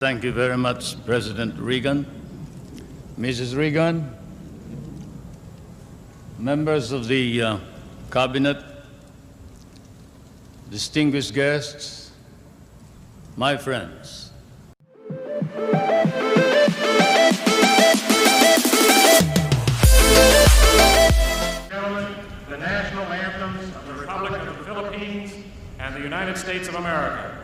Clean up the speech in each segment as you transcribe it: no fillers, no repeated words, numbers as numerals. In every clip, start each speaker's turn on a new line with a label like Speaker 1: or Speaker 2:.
Speaker 1: Thank you very much, President Reagan. Mrs. Reagan, members of the Cabinet, distinguished guests, my friends.
Speaker 2: Gentlemen, the national anthems of the Republic of the Philippines and the United States of America.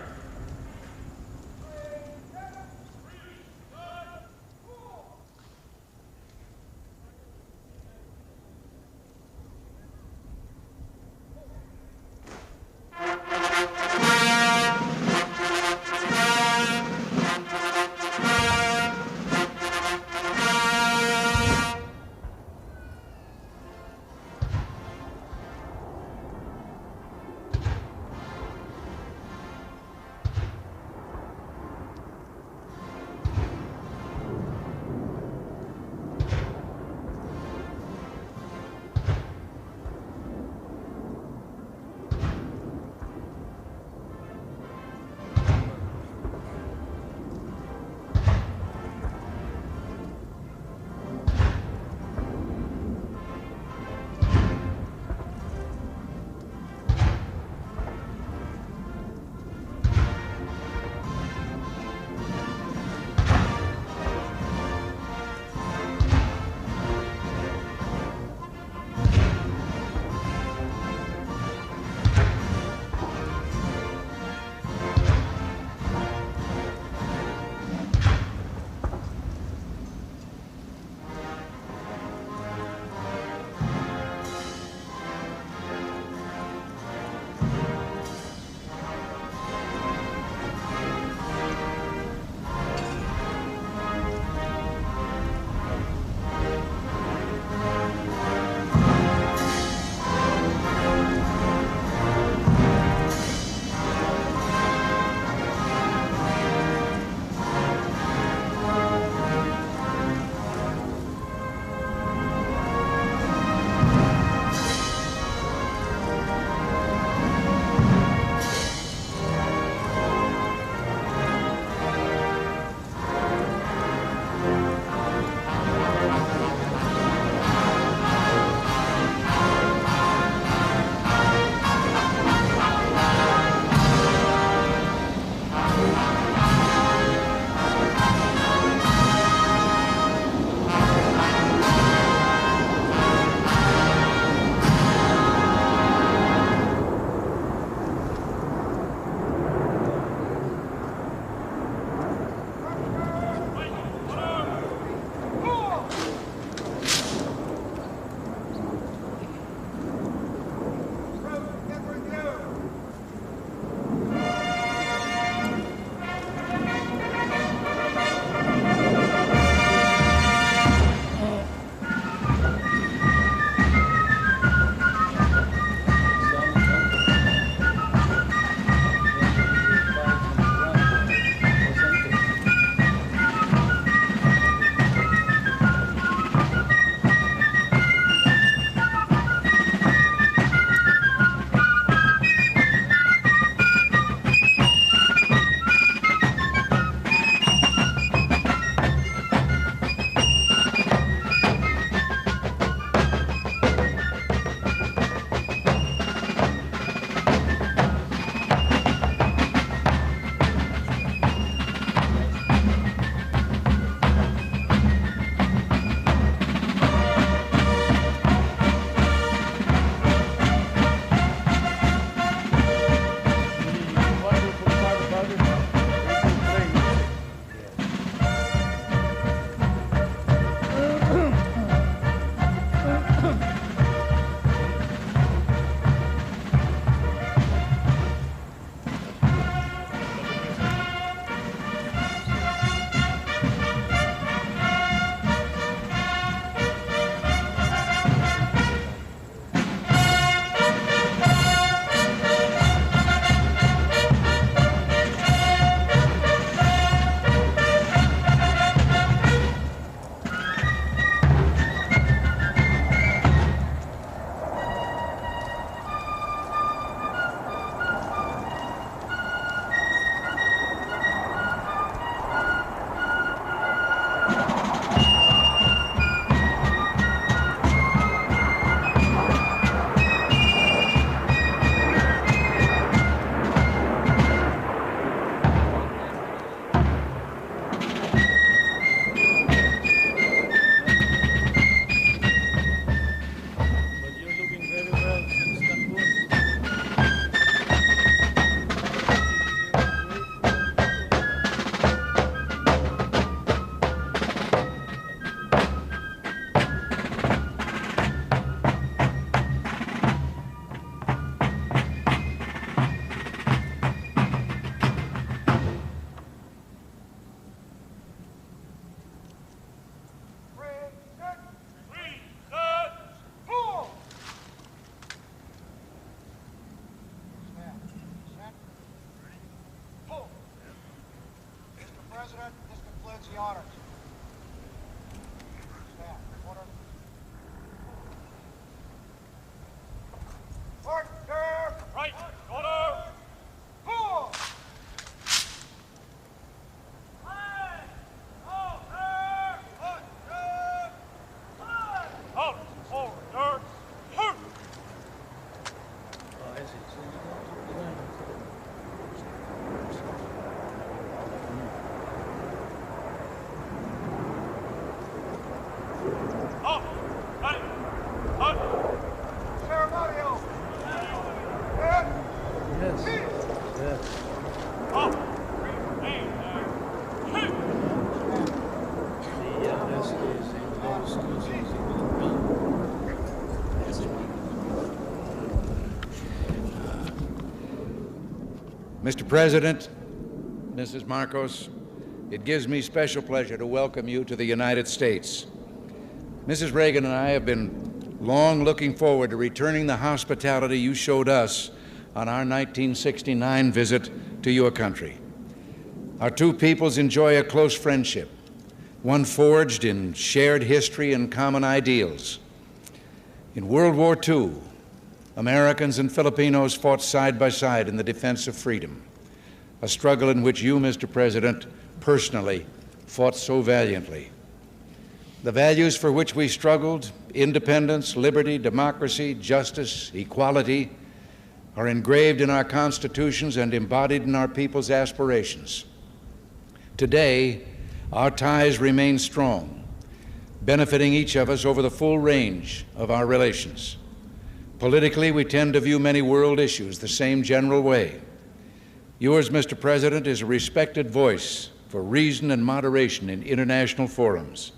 Speaker 3: This concludes the honors. Stand. Order. Order.
Speaker 2: Right. Order.
Speaker 3: Cool.
Speaker 2: Out. Order. Hurt. Up. Right. Up.
Speaker 3: Ceremonial. And
Speaker 2: Up. Remain there. Hit.
Speaker 1: Mr. President, Mrs. Marcos, it gives me special pleasure to welcome you to the United States. Mrs. Reagan and I have been long looking forward to returning the hospitality you showed us on our 1969 visit to your country. Our two peoples enjoy a close friendship, one forged in shared history and common ideals. In World War II, Americans and Filipinos fought side by side in the defense of freedom, a struggle in which you, Mr. President, personally fought so valiantly. The values for which we struggled, independence, liberty, democracy, justice, equality, are engraved in our constitutions and embodied in our people's aspirations. Today, our ties remain strong, benefiting each of us over the full range of our relations. Politically, we tend to view many world issues the same general way. Yours, Mr. President, is a respected voice for reason and moderation in international forums.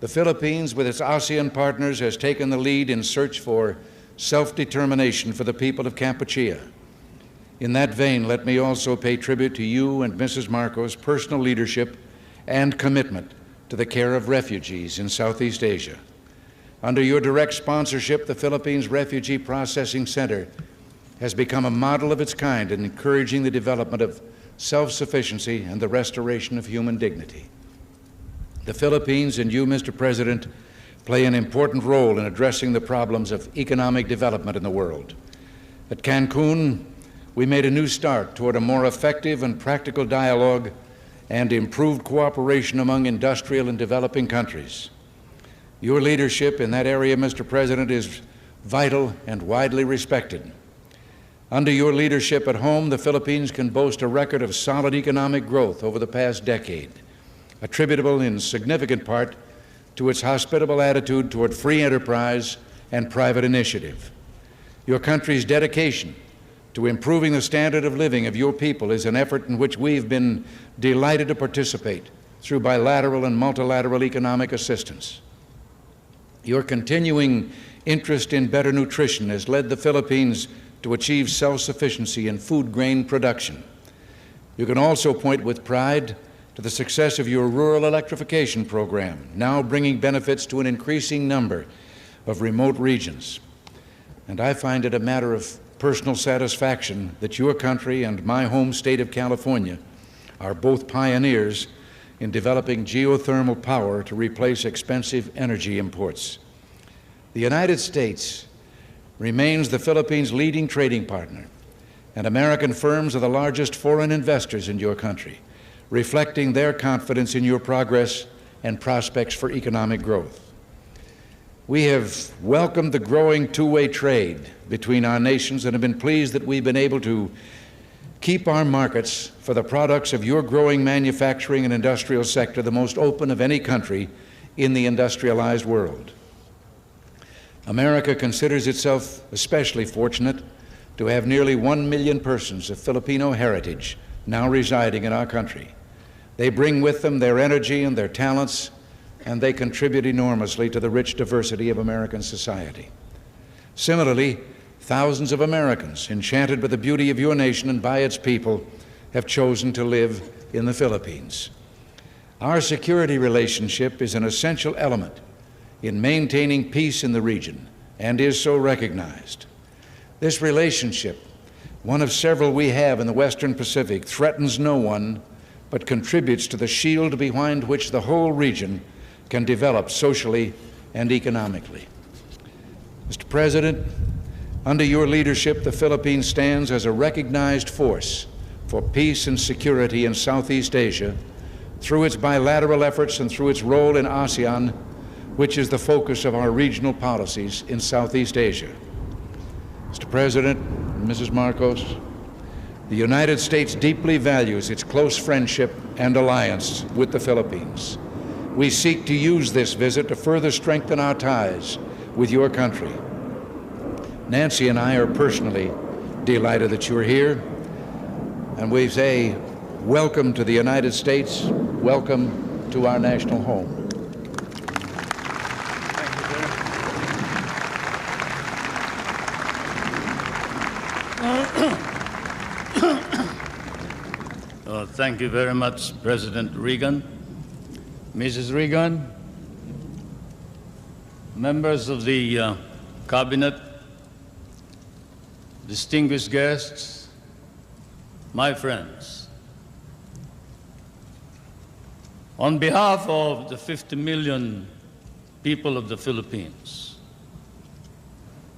Speaker 1: The Philippines, with its ASEAN partners, has taken the lead in search for self-determination for the people of Kampuchea. In that vein, let me also pay tribute to you and Mrs. Marcos' personal leadership and commitment to the care of refugees in Southeast Asia. Under your direct sponsorship, the Philippines Refugee Processing Center has become a model of its kind in encouraging the development of self-sufficiency and the restoration of human dignity. The Philippines and you, Mr. President, play an important role in addressing the problems of economic development in the world. At Cancun, we made a new start toward a more effective and practical dialogue and improved cooperation among industrial and developing countries. Your leadership in that area, Mr. President, is vital and widely respected. Under your leadership at home, the Philippines can boast a record of solid economic growth over the past decade, attributable in significant part to its hospitable attitude toward free enterprise and private initiative. Your country's dedication to improving the standard of living of your people is an effort in which we've been delighted to participate through bilateral and multilateral economic assistance. Your continuing interest in better nutrition has led the Philippines to achieve self-sufficiency in food grain production. You can also point with pride to the success of your rural electrification program, now bringing benefits to an increasing number of remote regions. And I find it a matter of personal satisfaction that your country and my home state of California are both pioneers in developing geothermal power to replace expensive energy imports. The United States remains the Philippines' leading trading partner, and American firms are the largest foreign investors in your country, reflecting their confidence in your progress and prospects for economic growth. We have welcomed the growing two-way trade between our nations and have been pleased that we've been able to keep our markets for the products of your growing manufacturing and industrial sector the most open of any country in the industrialized world. America considers itself especially fortunate to have nearly 1 million persons of Filipino heritage now residing in our country. They bring with them their energy and their talents, and they contribute enormously to the rich diversity of American society. Similarly, thousands of Americans, enchanted by the beauty of your nation and by its people, have chosen to live in the Philippines. Our security relationship is an essential element in maintaining peace in the region and is so recognized. This relationship, one of several we have in the Western Pacific, threatens no one but contributes to the shield behind which the whole region can develop socially and economically. Mr. President, under your leadership, the Philippines stands as a recognized force for peace and security in Southeast Asia through its bilateral efforts and through its role in ASEAN, which is the focus of our regional policies in Southeast Asia. Mr. President, Mrs. Marcos, the United States deeply values its close friendship and alliance with the Philippines. We seek to use this visit to further strengthen our ties with your country. Nancy and I are personally delighted that you're here, and we say welcome to the United States, welcome to our national home.
Speaker 4: Thank you very much, President Reagan. Mrs. Reagan, members of the Cabinet, distinguished guests, my friends. On behalf of the 50 million people of the Philippines,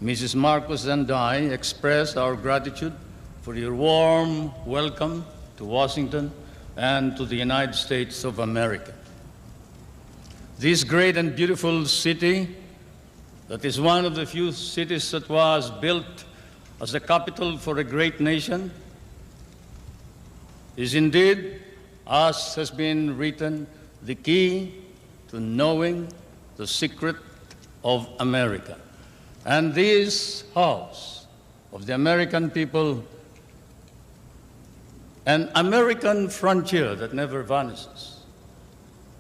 Speaker 4: Mrs. Marcos and I express our gratitude for your warm welcome to Washington and to the United States of America. This great and beautiful city, that is one of the few cities that was built as the capital for a great nation, is indeed, as has been written, the key to knowing the secret of America. And this house of the American people, an American frontier that never vanishes.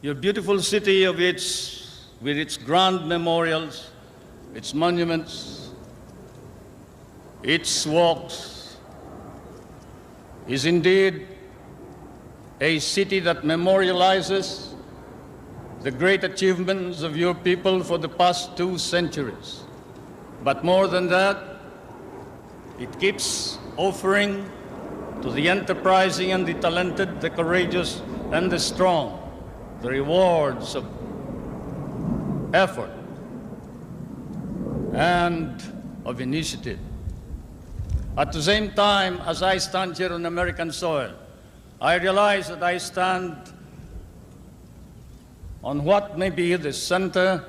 Speaker 4: Your beautiful city with its grand memorials, its monuments, its walks, is indeed a city that memorializes the great achievements of your people for the past 2 centuries. But more than that, it keeps offering to the enterprising and the talented, the courageous and the strong, the rewards of effort and of initiative. At the same time, as I stand here on American soil, I realize that I stand on what may be the center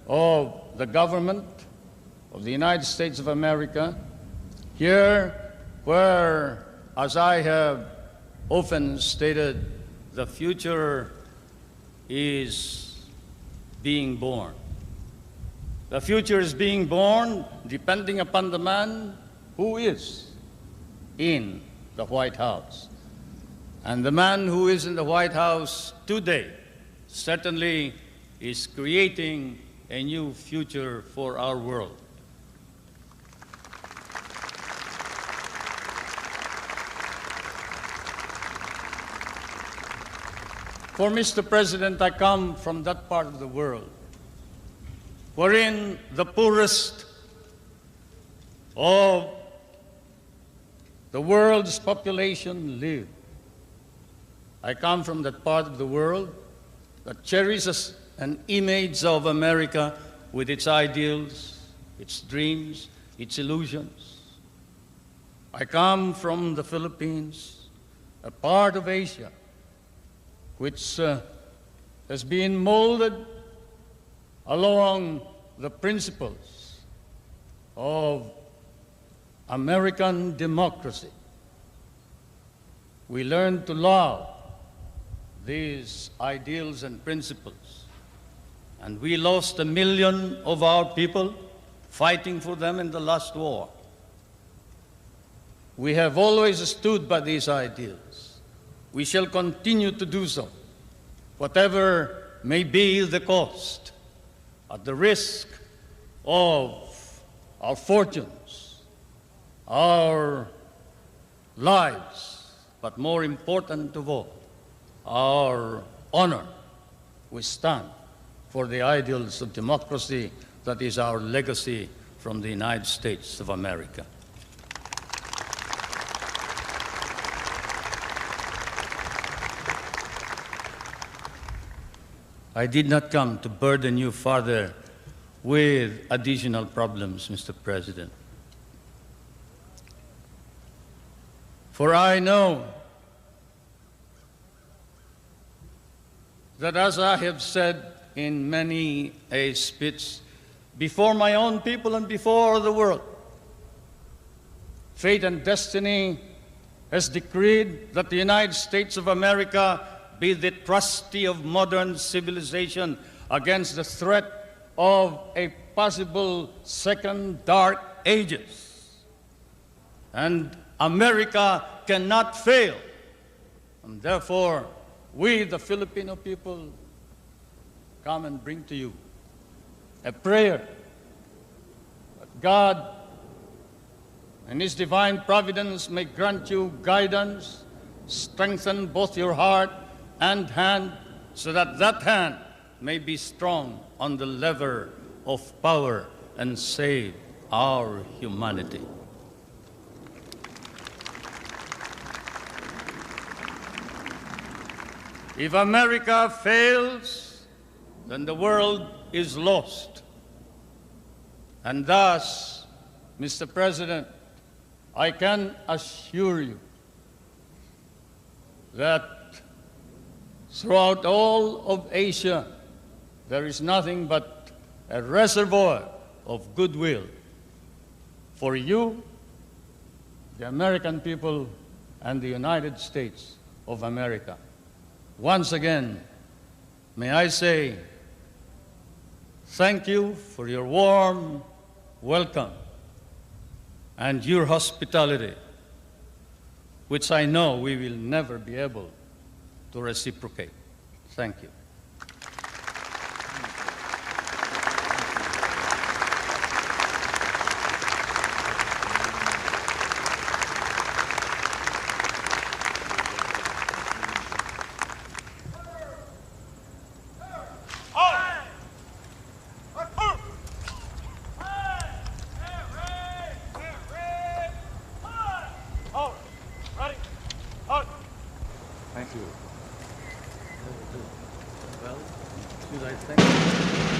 Speaker 4: of the government of the United States of America, here where, as I have often stated, the future is being born. The future is being born depending upon the man who is in the White House. And the man who is in the White House today certainly is creating a new future for our world. For Mr. President, I come from that part of the world wherein the poorest of the world's population live. I come from that part of the world that cherishes an image of America with its ideals, its dreams, its illusions. I come from the Philippines, a part of Asia, which has been molded along the principles of American democracy. We learned to love these ideals and principles, and we lost 1 million of our people fighting for them in the last war. We have always stood by these ideals. We shall continue to do so, whatever may be the cost, at the risk of our fortunes, our lives, but more important of all, our honor. We stand for the ideals of democracy that is our legacy from the United States of America. I did not come to burden you further with additional problems, Mr. President. For I know that, as I have said in many a speech before my own people and before the world, fate and destiny has decreed that the United States of America be the trustee of modern civilization against the threat of a possible second dark ages. And America cannot fail. And therefore, we, the Filipino people, come and bring to you a prayer that God and His divine providence may grant you guidance, strengthen both your heart and hand, so that that hand may be strong on the lever of power and save our humanity. If America fails, then the world is lost. And thus, Mr. President, I can assure you that throughout all of Asia, there is nothing but a reservoir of goodwill for you, the American people, and the United States of America. Once again, may I say thank you for your warm welcome and your hospitality, which I know we will never be able to reciprocate. Thank you.
Speaker 1: Thank you.
Speaker 4: Well, should I thank you?